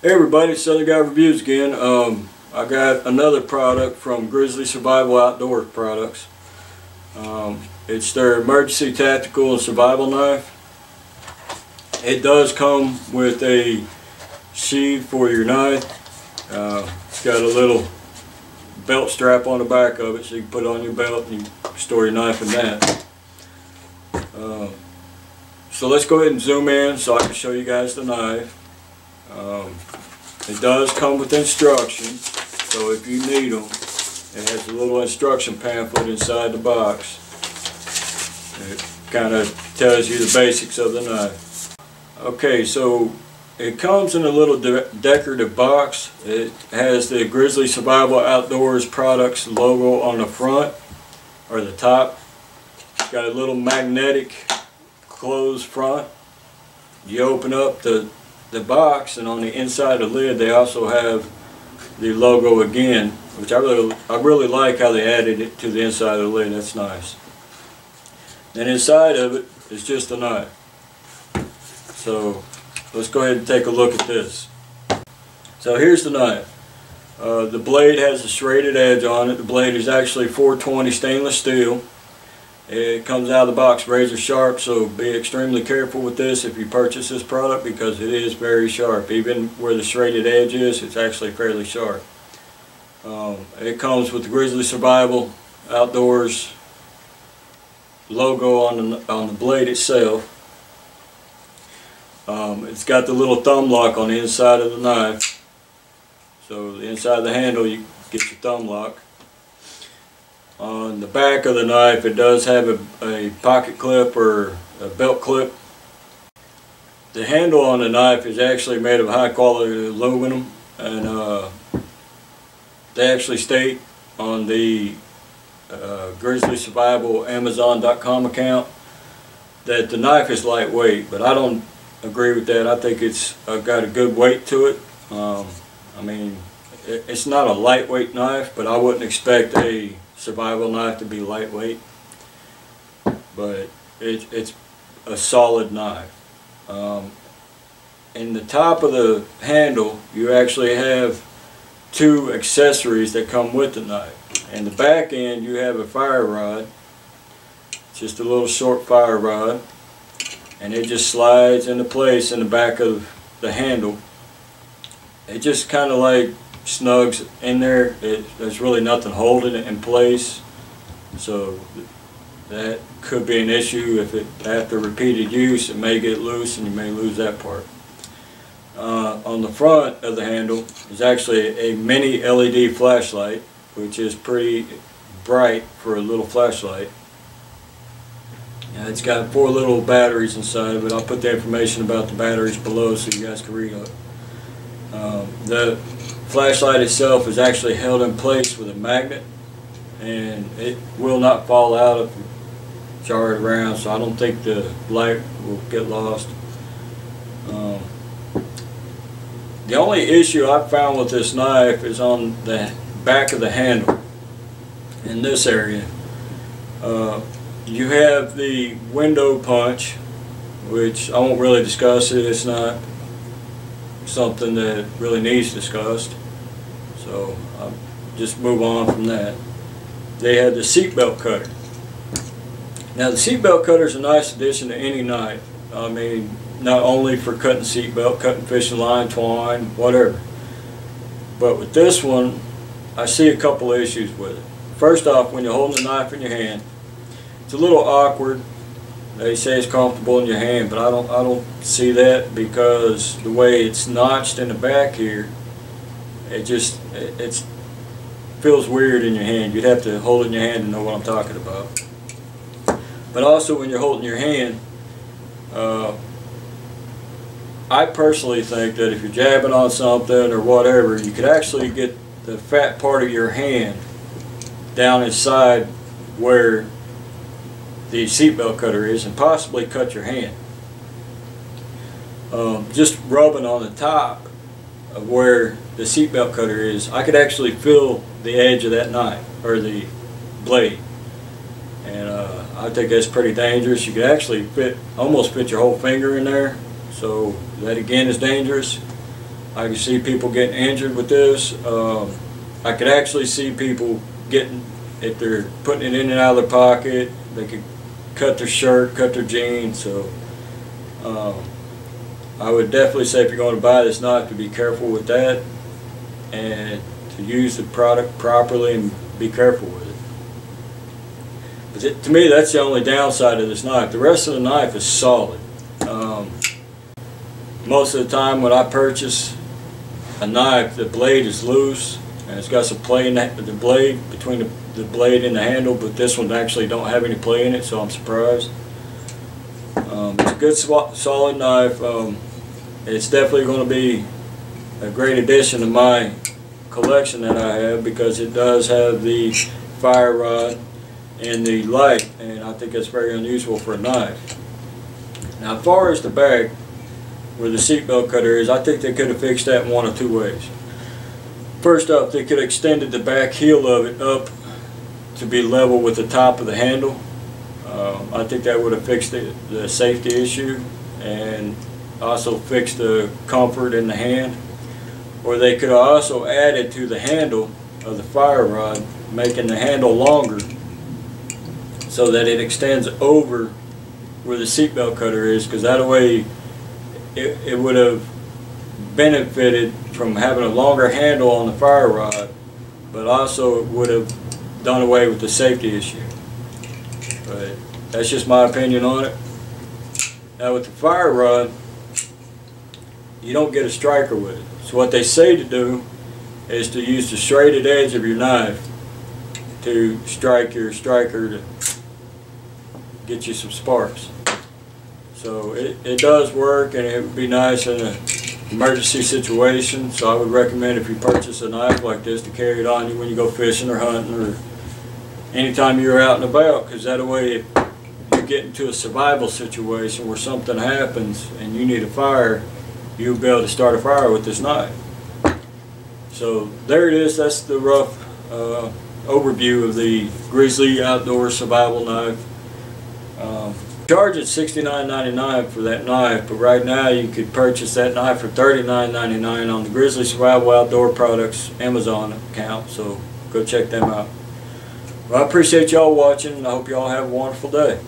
Hey everybody, Southern Guy Reviews again. I got another product from Grizzly Survival Outdoors Products. It's their emergency tactical and survival knife. It does come with a sheath for your knife. It's got a little belt strap on the back of it, so you can put it on your belt and you store your knife in that. So let's go ahead and zoom in so I can show you guys the knife. It does come with instructions, so if you need them, it has a little instruction pamphlet inside the box. It kind of tells you the basics of the knife. Okay, so it comes in a little decorative box. It has the Grizzly Survival Outdoors Products logo on the front, or the top. It's got a little magnetic closed front. You open up the box, and on the inside of the lid they also have the logo again, which I really like how they added it to the inside of the lid. That's nice. And inside of it is just a knife. So let's go ahead and take a look at this. So here's the knife. The blade has a serrated edge on it. The blade is actually 420 stainless steel. It comes out of the box razor sharp, so be extremely careful with this if you purchase this product, because it is very sharp. Even where the serrated edge is, it's actually fairly sharp. It comes with the Grizzly Survival Outdoors logo on the blade itself. It's got the little thumb lock on the inside of the knife. So the inside of the handle, you get your thumb lock. On the back of the knife, it does have a pocket clip or a belt clip. The handle on the knife is actually made of high quality aluminum, and they actually state on the Grizzly Survival Amazon.com account that the knife is lightweight, but I don't agree with that. I think it's got a good weight to it. I mean, it's not a lightweight knife, but I wouldn't expect a survival knife to be lightweight, but it's a solid knife. In the top of the handle, you actually have two accessories that come with the knife. In the back end, you have a fire rod, just a little short fire rod, and it just slides into place in the back of the handle. It just kind of like snugs in there. There's really nothing holding it in place, so that could be an issue. If after repeated use, it may get loose and you may lose that part. On the front of the handle is actually a mini LED flashlight, which is pretty bright for a little flashlight. It's got 4 little batteries inside of it. I'll put the information about the batteries below so you guys can read it. The flashlight itself is actually held in place with a magnet, and it will not fall out if you jar it around, so I don't think the light will get lost. The only issue I've found with this knife is on the back of the handle in this area. You have the window punch, which I won't really discuss it. It's not something that really needs discussed, so I'll just move on from that. They had the seatbelt cutter. Now the seatbelt cutter is a nice addition to any knife. I mean, not only for cutting seatbelt, cutting fishing line, twine, whatever, but with this one I see a couple of issues with it. First off, when you're holding the knife in your hand, it's a little awkward. They say it's comfortable in your hand, but I don't see that, because the way it's notched in the back here, it feels weird in your hand. You'd have to hold it in your hand to know what I'm talking about. But also when you're holding your hand, I personally think that if you're jabbing on something or whatever, you could actually get the fat part of your hand down inside where the seatbelt cutter is and possibly cut your hand. Just rubbing on the top of where the seatbelt cutter is, I could actually feel the edge of that knife, or the blade, and I think that's pretty dangerous. You could actually almost fit your whole finger in there, so that again is dangerous. I can see people getting injured with this. I could actually see people getting, if they're putting it in and out of their pocket, they could cut their shirt, cut their jeans. So I would definitely say if you're going to buy this knife, to be careful with that and to use the product properly and be careful with it. But to me, that's the only downside of this knife. The rest of the knife is solid. Most of the time when I purchase a knife, the blade is loose and it's got some play in the blade, between the blade and the handle, but this one actually don't have any play in it, so I'm surprised. It's a good solid knife. It's definitely going to be a great addition to my collection that I have, because it does have the fire rod and the light, and I think that's very unusual for a knife. Now, as far as the back where the seatbelt cutter is, I think they could have fixed that in one of two ways. First off, they could have extended the back heel of it up to be level with the top of the handle. I think that would have fixed the safety issue and also fixed the comfort in the hand. Or they could have also added to the handle of the fire rod, making the handle longer so that it extends over where the seatbelt cutter is, because that way it would have benefited from having a longer handle on the fire rod, but also it would have done away with the safety issue. But that's just my opinion on it. Now with the fire rod, you don't get a striker with it. So what they say to do is to use the serrated edge of your knife to strike your striker to get you some sparks. So it does work, and it would be nice in an emergency situation. So I would recommend, if you purchase a knife like this, to carry it on you when you go fishing or hunting or anytime you're out and about, because that way if you get into a survival situation where something happens and you need a fire, you'll be able to start a fire with this knife. So there it is. That's the rough overview of the Grizzly Outdoors Survival Knife. Charge it $69.99 for that knife, but right now you could purchase that knife for $39.99 on the Grizzly Survival Outdoor Products Amazon account, so go check them out. Well, I appreciate y'all watching, and I hope y'all have a wonderful day.